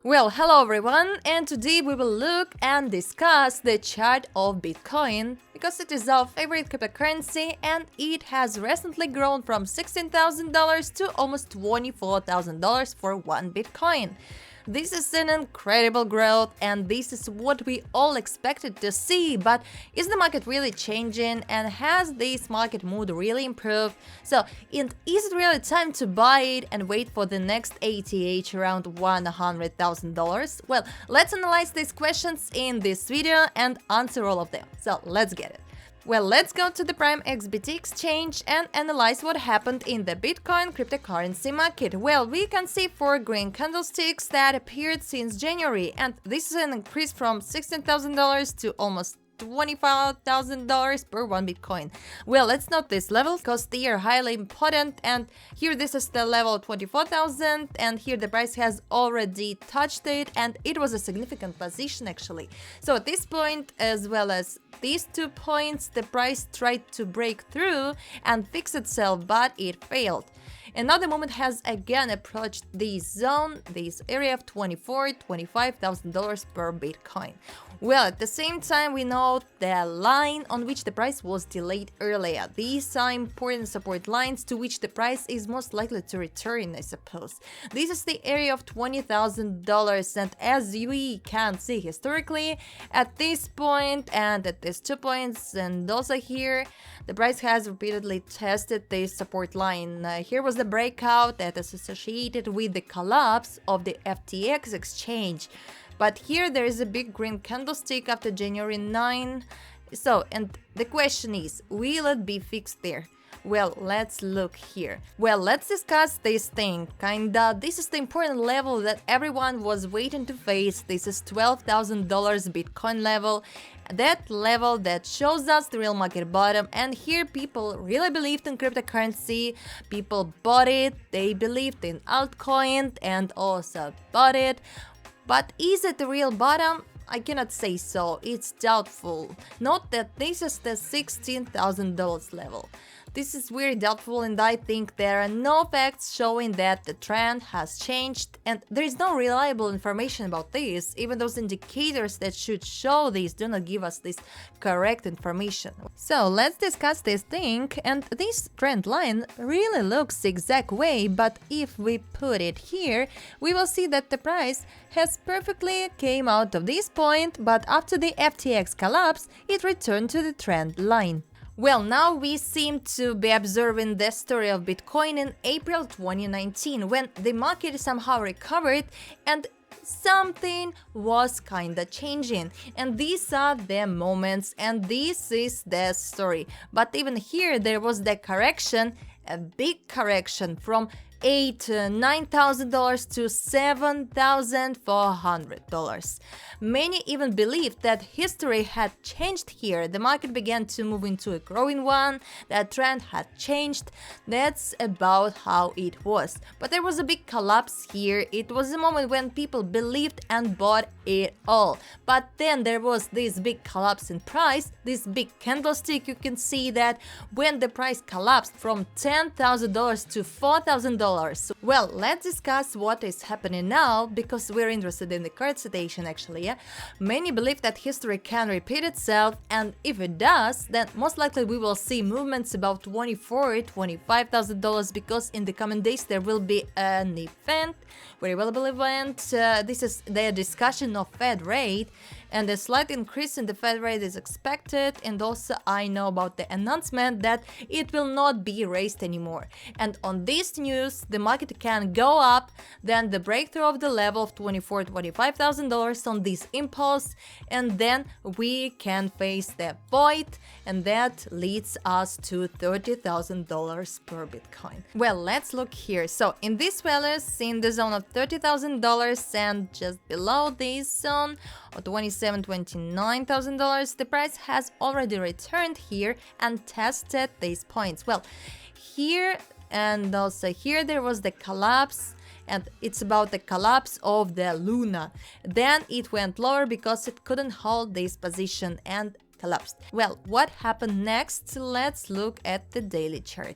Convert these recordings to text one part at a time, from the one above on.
Well, hello everyone, and today we will look and discuss the chart of Bitcoin because it is our favorite cryptocurrency and it has recently grown from $16,000 to almost $24,000 for one Bitcoin. This is an incredible growth and this is what we all expected to see, but is the market really changing and has this market mood really improved? So, and is it really time to buy it and wait for the next ATH around $100,000? Well, let's analyze these questions in this video and answer all of them. So, let's get it. Well, let's go to the Prime XBT exchange and analyze what happened in the Bitcoin cryptocurrency market. Well, we can see 4 green candlesticks that appeared since January, and this is an increase from $16,000 to almost $25,000 per one Bitcoin. Well, let's note this level because they are highly important, and here this is the level 24,000 and here the price has already touched it and it was a significant position actually. So at this point as well as these 2 points, the price tried to break through and fix itself, but it failed. Another moment has again approached this zone, this area of $25,000 per Bitcoin. Well, at the same time, we note the line on which the price was delayed earlier. These are important support lines to which the price is most likely to return, I suppose. This is the area of $20,000, and as we can see historically, at this point and at these 2 points and also here, the price has repeatedly tested this support line. Here was the breakout that is associated with the collapse of the FTX exchange. But here there is a big green candlestick after January 9. So, and the question is, will it be fixed there? Well, let's look here. Well, let's discuss this thing. This is the important level that everyone was waiting to face. This is $12,000 Bitcoin level. That level that shows us the real market bottom, and here people really believed in cryptocurrency, people bought it, they believed in altcoin and also bought it. But is it the real bottom? I cannot say so, it's doubtful. Note that this is the $16,000 level. This is very doubtful and I think there are no facts showing that the trend has changed and there is no reliable information about this. Even those indicators that should show this do not give us this correct information. So let's discuss this thing, and this trend line really looks the exact way, but if we put it here, we will see that the price has perfectly came out of this point, but after the FTX collapse, it returned to the trend line. Well, now we seem to be observing the story of Bitcoin in April 2019, when the market somehow recovered and something was kinda changing. And these are the moments and this is the story. But even here there was the correction, a big correction from $9,000 to $7,400. Many even believed that history had changed here. The market began to move into a growing one, that trend had changed. That's about how it was. But there was a big collapse here. It was a moment when people believed and bought it all. But then there was this big collapse in price, this big candlestick. You can see that when the price collapsed from $10,000 to $4,000. Well, let's discuss what is happening now because we're interested in the current situation actually. Yeah? Many believe that history can repeat itself, and if it does, then most likely we will see movements about $24,000-$25,000 because in the coming days there will be an event, very valuable event. This is the discussion of Fed rate, and a slight increase in the Fed rate is expected, and also I know about the announcement that it will not be raised anymore. And on this news, the market can go up, then the breakthrough of the level of $24,000-$25,000 on this impulse, and then we can face the void, and that leads us to $30,000 per Bitcoin. Well, let's look here. So in these values, in the zone of $30,000 and just below this zone of $27,000-$29,000, the price has already returned here and tested these points. Well, here and also here there was the collapse, and it's about the collapse of the Luna. Then it went lower because it couldn't hold this position and collapsed. Well, what happened next? Let's look at the daily chart.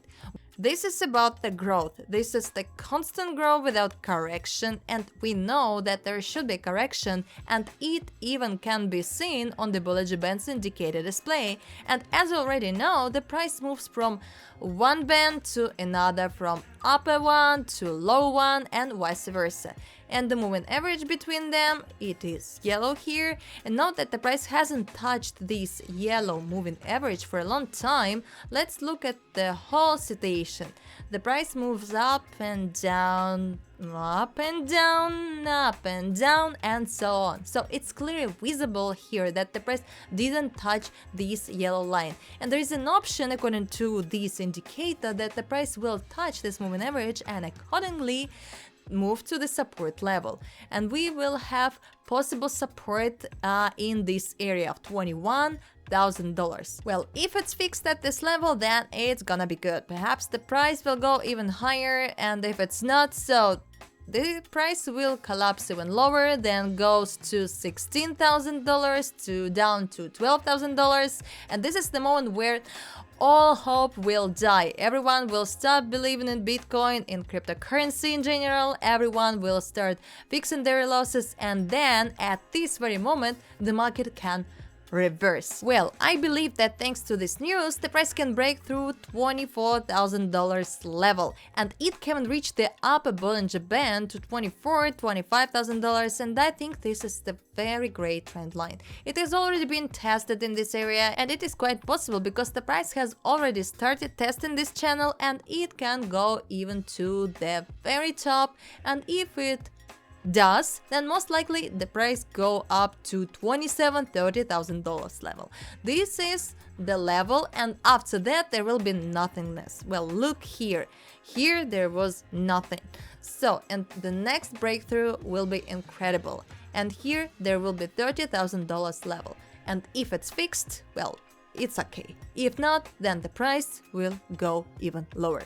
This is about the growth. This is the constant growth without correction, and we know that there should be correction, and it even can be seen on the Bollinger Bands indicator display. And as you already know, the price moves from one band to another, from upper one to low one, and vice versa. And the moving average between them, it is yellow here. And note that the price hasn't touched this yellow moving average for a long time. Let's look at the whole situation. The price moves up and down, up and down, up and down, and so on. So it's clearly visible here that the price didn't touch this yellow line. And there is an option according to this indicator that the price will touch this moving average and accordingly move to the support level, and we will have possible support in this area of $21,000. Well, if it's fixed at this level, then it's gonna be good. Perhaps the price will go even higher, and if it's not, so the price will collapse even lower, then goes to $16,000 to down to $12,000, and this is the moment where all hope will die. Everyone will stop believing in Bitcoin, in cryptocurrency in general. Everyone will start fixing their losses, and then at this very moment the market can reverse. Well, I believe that thanks to this news, the price can break through $24,000 level, and it can reach the upper Bollinger Band to $25,000, and I think this is the very great trend line. It has already been tested in this area, and it is quite possible because the price has already started testing this channel, and it can go even to the very top, and if it does, then most likely the price go up to $27,000-$30,000 level. This is the level, and after that there will be nothingness. Well, look here. Here there was nothing. So, and the next breakthrough will be incredible. And here there will be $30,000 level. And if it's fixed, well, it's okay. If not, then the price will go even lower.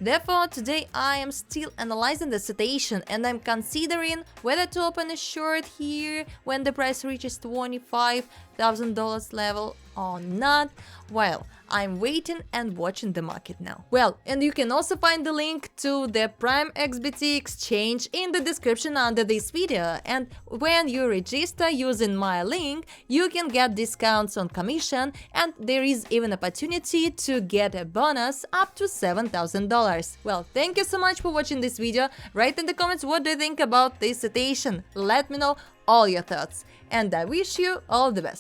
Therefore, today I am still analyzing the situation, and I'm considering whether to open a short here when the price reaches $25,000 level or not, while I'm waiting and watching the market now. Well, and you can also find the link to the Prime XBT exchange in the description under this video, and when you register using my link, you can get discounts on commission, and there is even opportunity to get a bonus up to $7,000. Well, thank you so much for watching this video. Write in the comments what do you think about this situation. Let me know all your thoughts, and I wish you all the best.